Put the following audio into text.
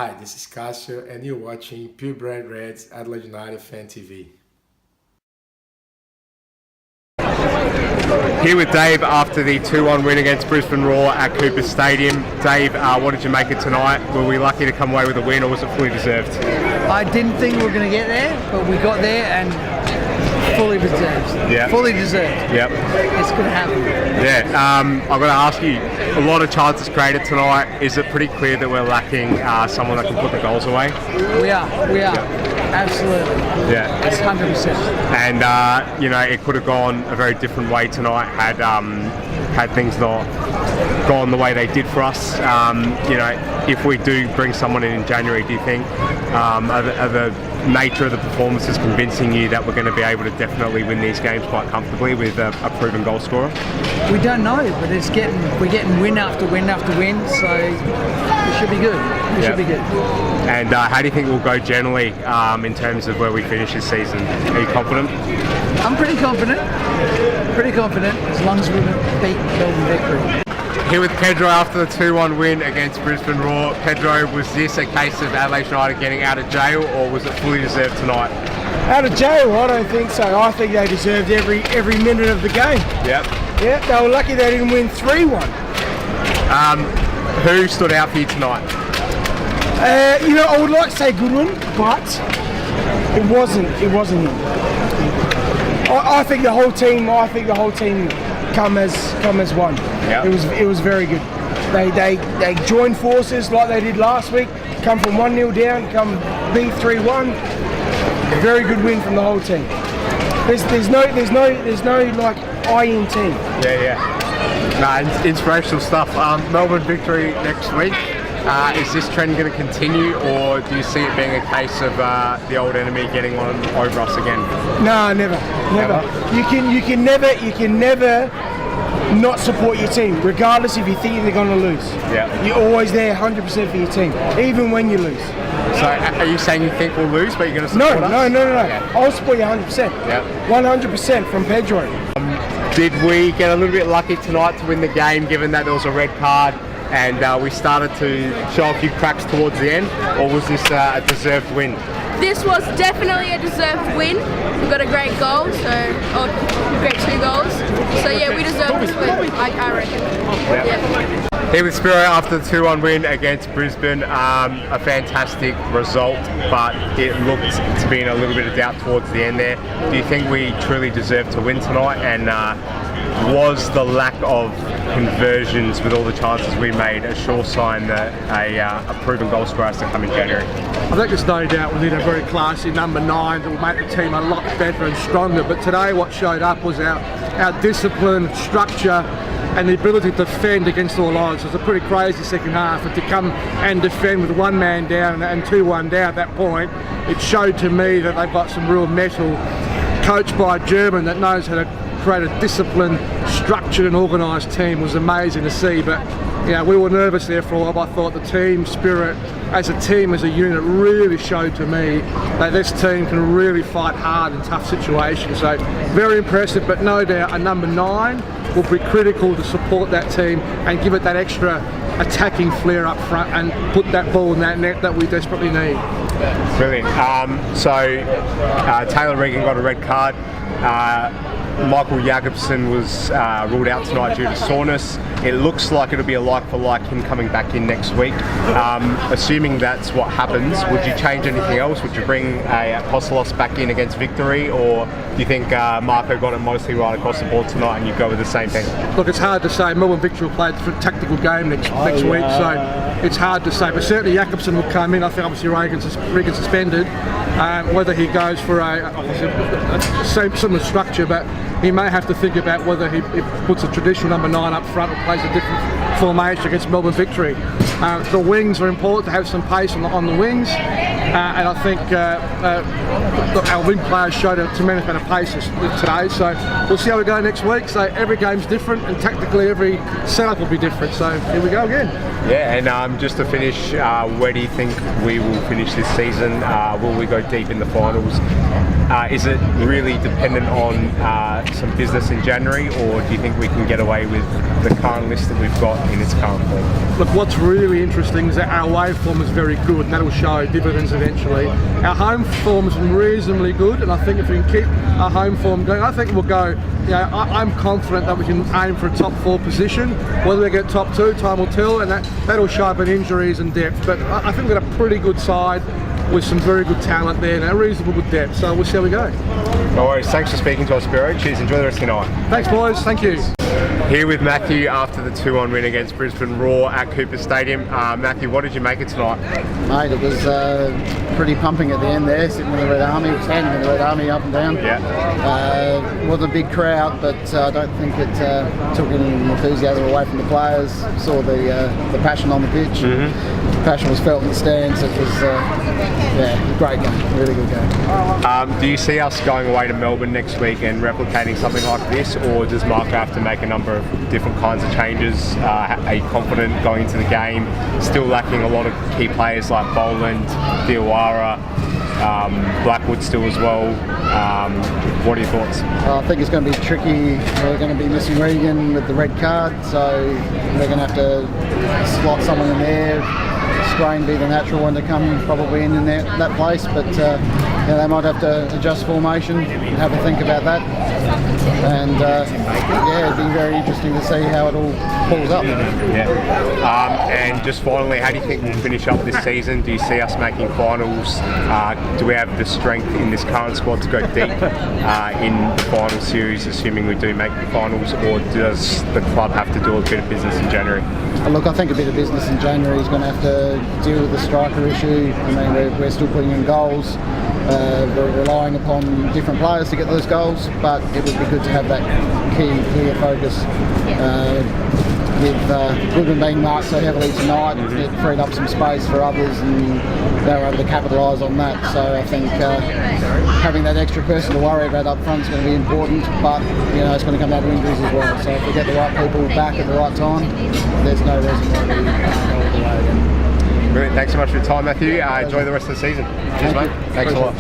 Hi, this is Cássio and you're watching Purebred Reds Adelaide United Fan TV. Here with Dave after the 2-1 win against Brisbane Roar at Cooper Stadium. Dave, what did you make it tonight? Were we lucky to come away with a win, or was it fully deserved? I didn't think we were going to get there, but we got there and fully deserved. Yeah. Fully deserved. Yep. It's going to happen. Yeah. I've got to ask you, a lot of chances created tonight. Is it pretty clear that we're lacking someone that can put the goals away? We are. Absolutely. Yeah. It's 100%. And it could have gone a very different way tonight had things not gone the way they did for us. If we do bring someone in January, do you think are the nature of the performances convincing you that we're going to be able to definitely win these games quite comfortably with a proven goal scorer? We don't know, but we're getting win after win after win, so it should be good. It should be good. And how do you think we'll go generally in terms of where we finish this season? Are you confident? I'm pretty confident. As long as we beat Melbourne Victory. Here with Pedro after the 2-1 win against Brisbane Roar. Pedro, was this a case of Adelaide United getting out of jail, or was it fully deserved tonight? Out of jail? I don't think so. I think they deserved every minute of the game. Yep. Yeah, they were lucky they didn't win 3-1. Who stood out for you tonight? I would like to say Goodwin, but it wasn't him. I think the whole team come as one. Yep. It was very good. They joined forces like they did last week. Come from 1-0 down, come beat 3-1. Very good win from the whole team. There's no like I-in team. Yeah. Inspirational stuff. Melbourne Victory next week. Is this trend going to continue, or do you see it being a case of the old enemy getting one over us again? No, never. You can never not support your team, regardless if you think they're going to lose. Yeah. You're always there 100% for your team, even when you lose. So are you saying you think we'll lose, but you're going to support us? No. Yeah. I'll support you 100%. Yeah. 100% from Pedro. Did we get a little bit lucky tonight to win the game, given that there was a red card and we started to show a few cracks towards the end, or was this a deserved win? This was definitely a deserved win. We got a great goal, great 2 goals. So yeah, we deserve this win, I reckon. Yeah. Here with Spiro after the 2-1 win against Brisbane, a fantastic result, but it looked to be in a little bit of doubt towards the end there. Do you think we truly deserved to win tonight, and was the lack of conversions with all the chances we made a sure sign that a proven goal scorer has to come in January? I think there's no doubt we need a very classy number 9 that will make the team a lot better and stronger, but today what showed up was our discipline, structure and the ability to defend against all odds. It was a pretty crazy second half, and to come and defend with 1 man down and 2-1 down at that point, it showed to me that they've got some real mettle, coached by a German that knows how to create a disciplined, structured and organised team. It was amazing to see, but we were nervous there for a while, but I thought the team spirit as a team, as a unit, really showed to me that this team can really fight hard in tough situations. So very impressive, but no doubt a number 9 will be critical to support that team and give it that extra attacking flair up front and put that ball in that net that we desperately need. Brilliant. Taylor Regan got a red card. Michael Jacobson was ruled out tonight due to soreness. It looks like it'll be a like-for-like him coming back in next week. Assuming that's what happens, would you change anything else? Would you bring Apostolos back in against Victory, or do you think Marco got it mostly right across the board tonight and you go with the same thing? Look, it's hard to say. Melbourne Victory will play a tactical game next week, so it's hard to say. But certainly Jacobson will come in. I think obviously Regan's suspended. Whether he goes for a similar structure, but he may have to think about whether he puts a traditional number 9 up front or plays a different formation against Melbourne Victory. The wings are important to have some pace on the wings, and I think our wing players showed a tremendous amount of pace today, so we'll see how we go next week. So every game's different, and tactically every setup will be different, so here we go again. Yeah, and just to finish, where do you think we will finish this season? Will we go deep in the finals? Is it really dependent on some business in January, or do you think we can get away with the current list that we've got in its current form? Look, what's really interesting is that our away form is very good, and that will show dividends eventually. Our home form is reasonably good, and I think if we can keep our home form going, I think we'll go. You know, I'm confident that we can aim for a top 4 position. Whether we get top 2, time will tell, and that'll show up in injuries and depth. But I think we've got a pretty good side with some very good talent there and a reasonable good depth. So we'll see how we go. No worries. Thanks for speaking to us, Spiro. Cheers. Enjoy the rest of your night. Thanks, boys. Thank you. Here with Matthew after the 2-1 win against Brisbane Roar at Cooper Stadium. Matthew, what did you make it tonight? Mate, it was pretty pumping at the end there, sitting with the Red Army, standing with the Red Army up and down. Yeah. Wasn't a big crowd, but I don't think it took any enthusiasm away from the players. Saw the passion on the pitch. The passion was felt in the stands. It was, great game, really good game. Do you see us going away to Melbourne next week and replicating something like this, or does Marco have to make a number of different kinds of changes? Are you confident going into the game? Still lacking a lot of key players like Boland, Diawara, Blackwood still as well. What are your thoughts? I think it's going to be tricky. We're going to be missing Regan with the red card, so we're going to have to slot someone in there. Strain be the natural one to come probably in that place, but they might have to adjust formation and have a think about that. And it'd be very interesting to see how it all pulls up. And just finally, how do you think we'll finish up this season? Do you see us making finals? Do we have the strength in this current squad to go deep in the final series, assuming we do make the finals, or does the club have to do a bit of business in January? Look, I think a bit of business in January is going to have to deal with the striker issue. I mean, we're still putting in goals. We're relying upon different players to get those goals, but it would be good to have that clear focus. With Goodman being marked so heavily tonight, it freed up some space for others, and they were able to capitalise on that. So I think having that extra person to worry about up front is going to be important, but it's going to come down to injuries as well. So if we get the right people back at the right time, there's no reason why we can't go all the way again. Brilliant. Thanks so much for your time, Matthew. Enjoy the rest of the season. Cheers, mate. Thanks a lot.